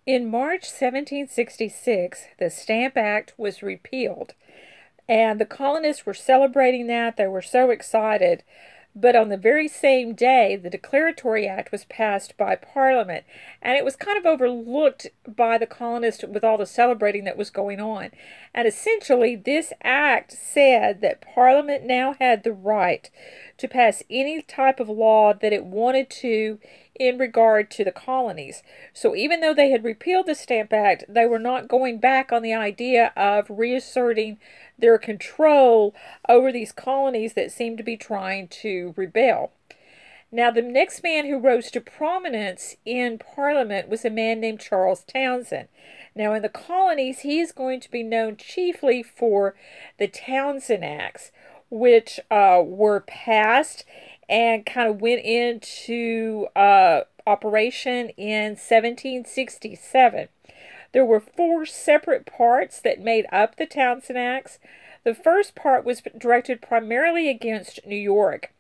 In March 1766, the Stamp Act was repealed, and the colonists were celebrating that. They were so excited. But on the very same day, the Declaratory Act was passed by Parliament, and it was kind of overlooked by the colonists with all the celebrating that was going on. And essentially, this act said that Parliament now had the right to pass any type of law that it wanted to in regard to the colonies. So even though they had repealed the Stamp Act, they were not going back on the idea of reasserting their control over these colonies that seemed to be trying to rebel. Now, the next man who rose to prominence in Parliament was a man named Charles Townshend. Now, in the colonies, he is going to be known chiefly for the Townshend Acts, which were passed and kind of went into operation in 1767. There were four separate parts that made up the Townshend Acts. The first part was directed primarily against New York.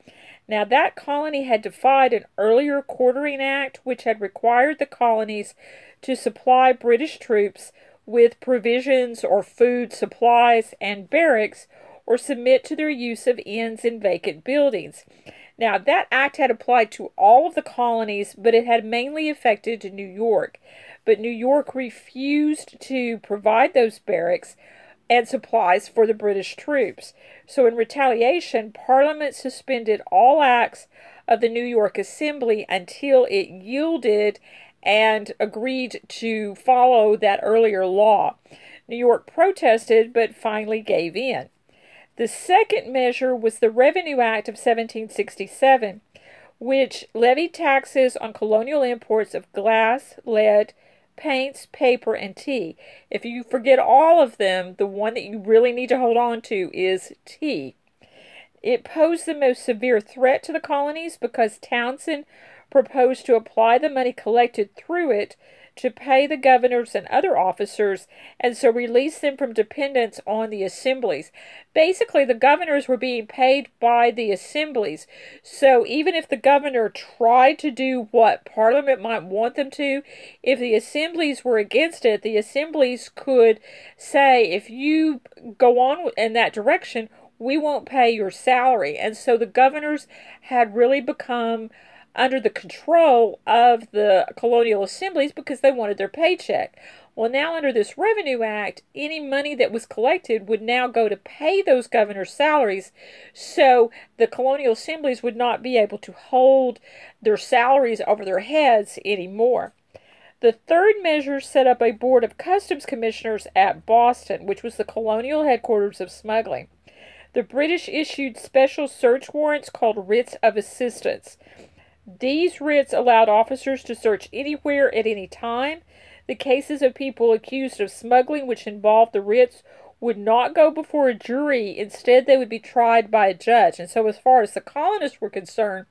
Now, that colony had defied an earlier quartering act which had required the colonies to supply British troops with provisions or food supplies and barracks, or submit to their use of inns in vacant buildings. Now, that act had applied to all of the colonies, but it had mainly affected New York. But New York refused to provide those barracks and supplies for the British troops. So in retaliation, Parliament suspended all acts of the New York Assembly until it yielded and agreed to follow that earlier law. New York protested, but finally gave in. The second measure was the Revenue Act of 1767, which levied taxes on colonial imports of glass, lead, paints, paper, and tea. If you forget all of them, the one that you really need to hold on to is tea. It posed the most severe threat to the colonies because Townshend proposed to apply the money collected through it to pay the governors and other officers, and so release them from dependence on the assemblies. Basically, the governors were being paid by the assemblies, so even if the governor tried to do what Parliament might want them to, if the assemblies were against it, the assemblies could say, if you go on in that direction, we won't pay your salary. And so the governors had really become under the control of the colonial assemblies because they wanted their paycheck. Well, now under this Revenue Act, any money that was collected would now go to pay those governors' salaries, so the colonial assemblies would not be able to hold their salaries over their heads anymore. The third measure set up a board of customs commissioners at Boston, which was the colonial headquarters of smuggling. The British issued special search warrants called writs of assistance. These writs allowed officers to search anywhere at any time. The cases of people accused of smuggling which involved the writs would not go before a jury. Instead, they would be tried by a judge. And so as far as the colonists were concerned,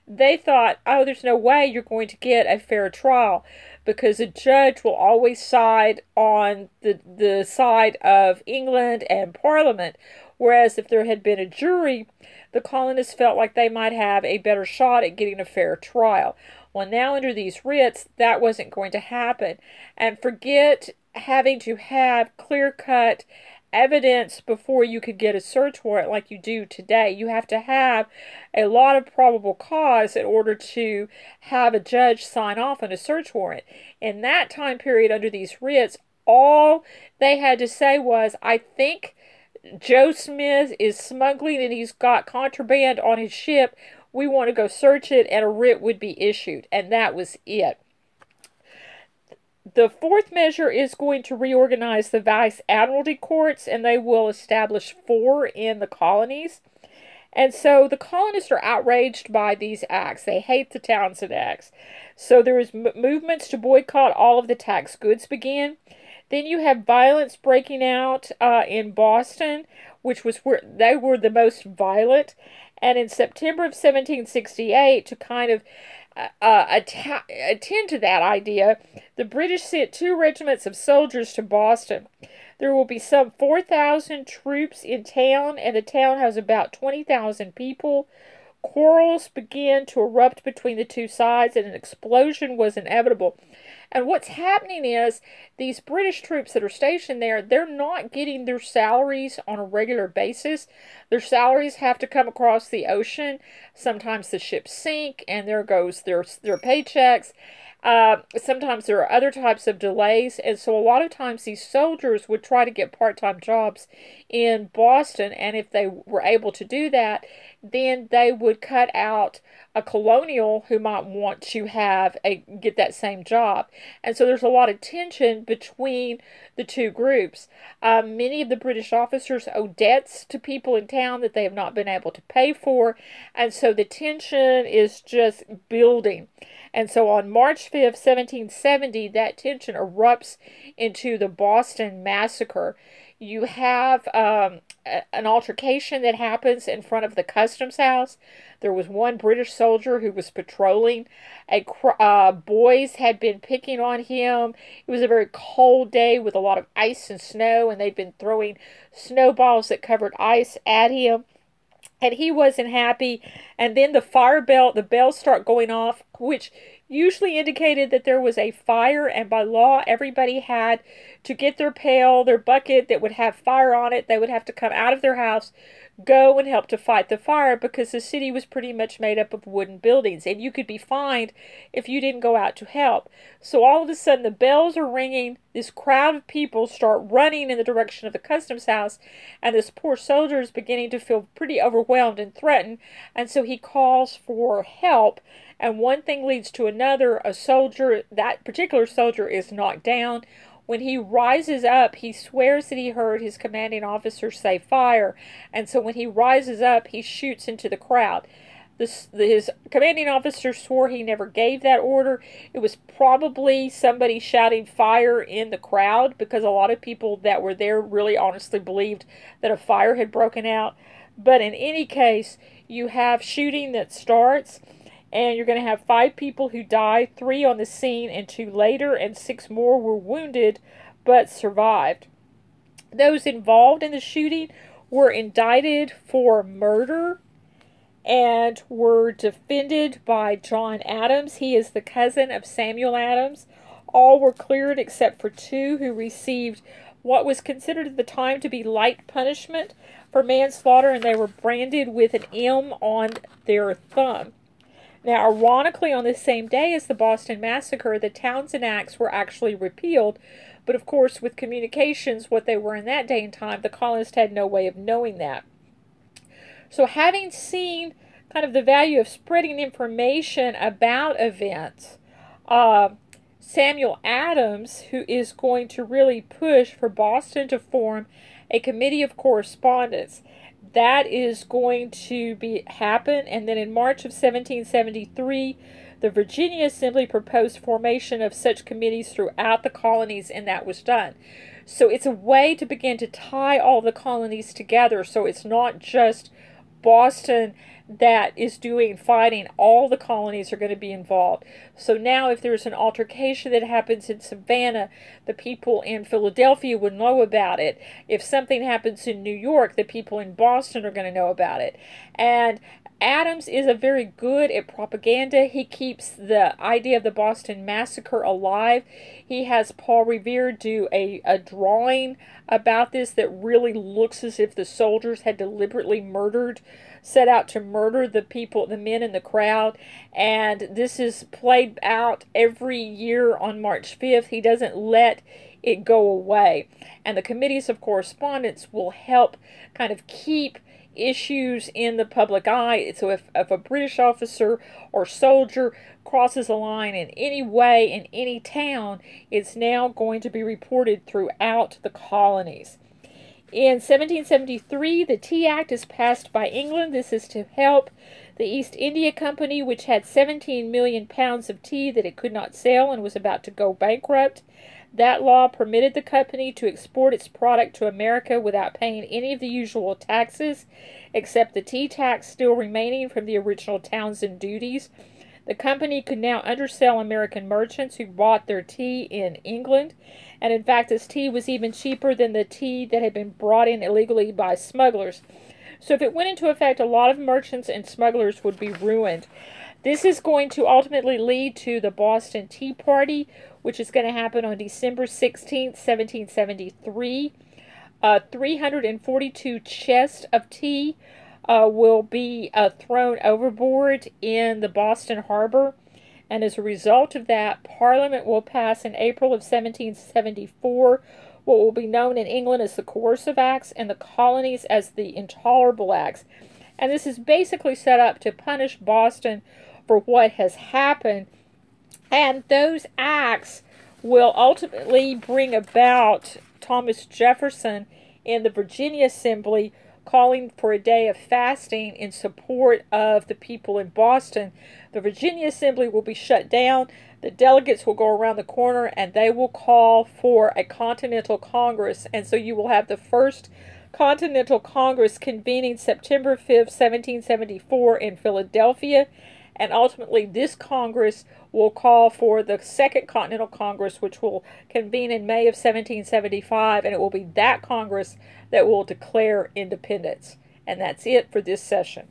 they thought, oh, there's no way you're going to get a fair trial because a judge will always side on the side of England and Parliament. Whereas if there had been a jury, the colonists felt like they might have a better shot at getting a fair trial. Well, now under these writs, that wasn't going to happen. And forget having to have clear-cut evidence before you could get a search warrant like you do today. You have to have a lot of probable cause in order to have a judge sign off on a search warrant. In that time period under these writs, all they had to say was, I think Joe Smith is smuggling and he's got contraband on his ship. We want to go search it, and a writ would be issued. And that was it. The fourth measure is going to reorganize the Vice Admiralty courts, and they will establish 4 in the colonies. And so the colonists are outraged by these acts. They hate the Townshend Acts. So there is movements to boycott all of the tax goods begin. Then you have violence breaking out in Boston, which was where they were the most violent. And in September of 1768, to kind of attend to that idea, the British sent 2 regiments of soldiers to Boston. There will be some 4,000 troops in town, and the town has about 20,000 people. Quarrels began to erupt between the two sides, and an explosion was inevitable. And what's happening is these British troops that are stationed there, they're not getting their salaries on a regular basis. Their salaries have to come across the ocean. Sometimes the ships sink, and there goes their paychecks. Sometimes there are other types of delays, and so a lot of times these soldiers would try to get part-time jobs in Boston, and if they were able to do that, then they would cut out a colonial who might want to get that same job. And so there's a lot of tension between the two groups. Many of the British officers owe debts to people in town that they have not been able to pay for, and so the tension is just building. And so on March 5th, 1770, that tension erupts into the Boston Massacre. You have an altercation that happens in front of the customs house. There was one British soldier who was patrolling. Boys had been picking on him. It was a very cold day with a lot of ice and snow, and they'd been throwing snowballs that covered ice at him. And he wasn't happy. And then the bells start going off, which usually indicated that there was a fire, and by law everybody had to get their pail, their bucket that would have fire on it. They would have to come out of their house, go and help to fight the fire, because the city was pretty much made up of wooden buildings, and you could be fined if you didn't go out to help. So all of a sudden the bells are ringing, this crowd of people start running in the direction of the customs house, and this poor soldier is beginning to feel pretty overwhelmed and threatened, and so he calls for help. And one thing leads to another. That particular soldier is knocked down. When he rises up, he swears that he heard his commanding officer say fire. And so when he rises up, he shoots into the crowd. His commanding officer swore he never gave that order. It was probably somebody shouting fire in the crowd, because a lot of people that were there really honestly believed that a fire had broken out. But in any case, you have shooting that starts, and you're going to have 5 people who died, 3 on the scene and 2 later, and 6 more were wounded but survived. Those involved in the shooting were indicted for murder and were defended by John Adams. He is the cousin of Samuel Adams. All were cleared except for 2 who received what was considered at the time to be light punishment for manslaughter, and they were branded with an M on their thumb. Now, ironically, on the same day as the Boston Massacre, the Townshend Acts were actually repealed. But, of course, with communications, what they were in that day and time, the colonists had no way of knowing that. So, having seen kind of the value of spreading information about events, Samuel Adams, who is going to really push for Boston to form a committee of correspondence, that is going to happen. And then in March of 1773, the Virginia Assembly proposed formation of such committees throughout the colonies, and that was done. So it's a way to begin to tie all the colonies together. So it's not just Boston that is doing fighting. All the colonies are going to be involved. So now if there's an altercation that happens in Savannah, the people in Philadelphia would know about it. If something happens in New York, the people in Boston are going to know about it. And Adams is very good at propaganda. He keeps the idea of the Boston Massacre alive. He has Paul Revere do a drawing about this that really looks as if the soldiers had deliberately set out to murder the men in the crowd. And this is played out every year on March 5th. He doesn't let it go away. And the committees of correspondence will help kind of keep issues in the public eye. So if a British officer or soldier crosses a line in any way in any town, it's now going to be reported throughout the colonies. In 1773, the Tea Act is passed by England. This is to help the East India Company, which had 17 million pounds of tea that it could not sell and was about to go bankrupt. That law permitted the company to export its product to America without paying any of the usual taxes, except the tea tax still remaining from the original Townshend duties. The company could now undersell American merchants who bought their tea in England, and in fact this tea was even cheaper than the tea that had been brought in illegally by smugglers. So if it went into effect, a lot of merchants and smugglers would be ruined. This is going to ultimately lead to the Boston Tea Party, which is going to happen on December 16th, 1773. 342 chests of tea will be thrown overboard in the Boston Harbor. And as a result of that, Parliament will pass in April of 1774 what will be known in England as the Coercive Acts and the colonies as the Intolerable Acts. And this is basically set up to punish Boston for what has happened. And those acts will ultimately bring about Thomas Jefferson in the Virginia Assembly calling for a day of fasting in support of the people in Boston. The Virginia Assembly will be shut down. The delegates will go around the corner and they will call for a Continental Congress. And so you will have the first Continental Congress convening September 5th, 1774 in Philadelphia. And ultimately this Congress will call for the Second Continental Congress, which will convene in May of 1775. And it will be that Congress that will declare independence. And that's it for this session.